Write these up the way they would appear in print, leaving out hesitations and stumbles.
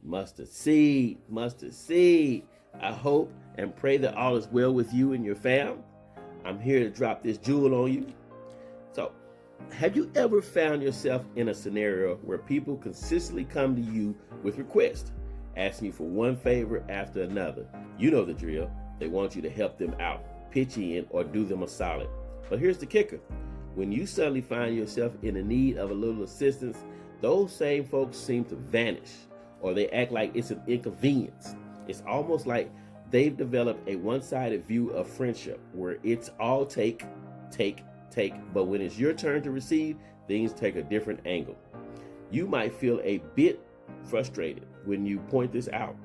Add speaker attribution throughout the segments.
Speaker 1: Mustard seed, mustard seed. I hope and pray that all is well with you and your fam. I'm here to drop this jewel on you. So, have you ever found yourself in a scenario where people consistently come to you with requests, asking you for one favor after another? You know the drill. They want you to help them out, pitch in, or do them a solid. But here's the kicker. When you suddenly find yourself in the need of a little assistance, those same folks seem to vanish, or they act like it's an inconvenience. It's almost like they've developed a one-sided view of friendship where it's all take, but when it's your turn to receive, things take a different angle. You might feel a bit frustrated when you point this out.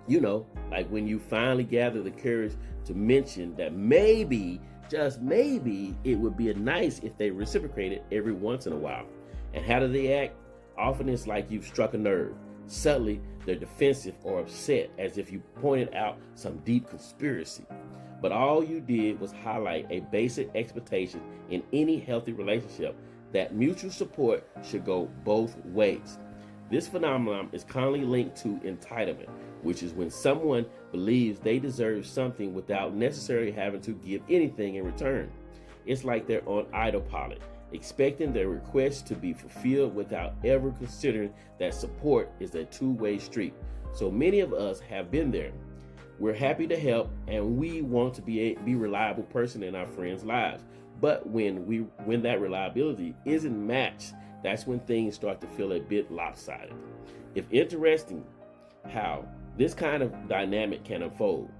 Speaker 1: You know, like when you finally gather the courage to mention that maybe, just maybe, it would be nice if they reciprocated every once in a while. And how do they act? Often it's like you've struck a nerve. Suddenly, they're defensive or upset as if you pointed out some deep conspiracy. But all you did was highlight a basic expectation in any healthy relationship that mutual support should go both ways. This phenomenon is commonly linked to entitlement, which is when someone believes they deserve something without necessarily having to give anything in return. It's like they're on autopilot, expecting their requests to be fulfilled without ever considering that support is a two-way street. So many of us have been there. We're happy to help, and we want to be a reliable person in our friends' lives. But when that reliability isn't matched, that's when things start to feel a bit lopsided. It's interesting how this kind of dynamic can unfold.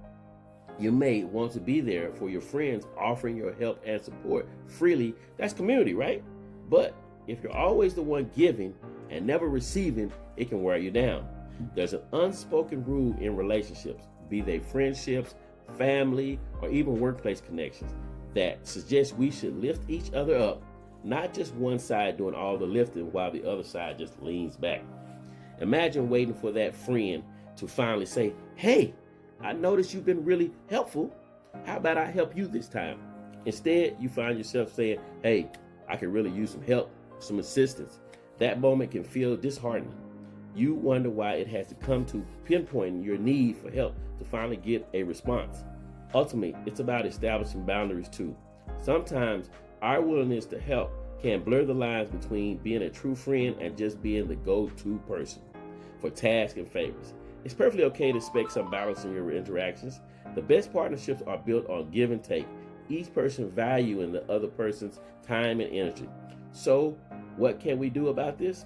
Speaker 1: You may want to be there for your friends, offering your help and support freely. That's community, right? But if you're always the one giving and never receiving, it can wear you down. There's an unspoken rule in relationships, be they friendships, family, or even workplace connections, that suggests we should lift each other up, not just one side doing all the lifting while the other side just leans back. Imagine waiting for that friend to finally say, "Hey, I noticed you've been really helpful. How about I help you this time?" Instead, you find yourself saying, "Hey, I could really use some help, some assistance." That moment can feel disheartening. You wonder why it has to come to pinpointing your need for help to finally get a response. Ultimately, it's about establishing boundaries too. Sometimes our willingness to help can blur the lines between being a true friend and just being the go-to person for tasks and favors. It's perfectly okay to expect some balance in your interactions. The best partnerships are built on give and take, each person valuing the other person's time and energy. So, what can we do about this?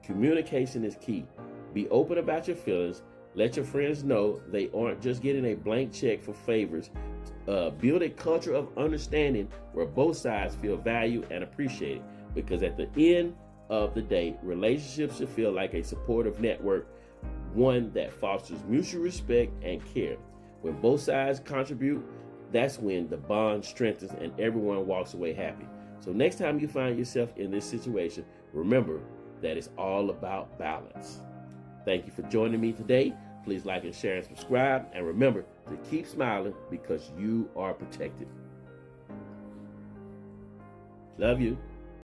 Speaker 1: Communication is key. Be open about your feelings. Let your friends know they aren't just getting a blank check for favors. Build a culture of understanding where both sides feel valued and appreciated. Because at the end of the day, relationships should feel like a supportive network, one that fosters mutual respect and care. When both sides contribute, that's when the bond strengthens and everyone walks away happy. So next time you find yourself in this situation, remember that it's all about balance. Thank you for joining me today. Please like and share and subscribe. And remember to keep smiling because you are protected. Love you.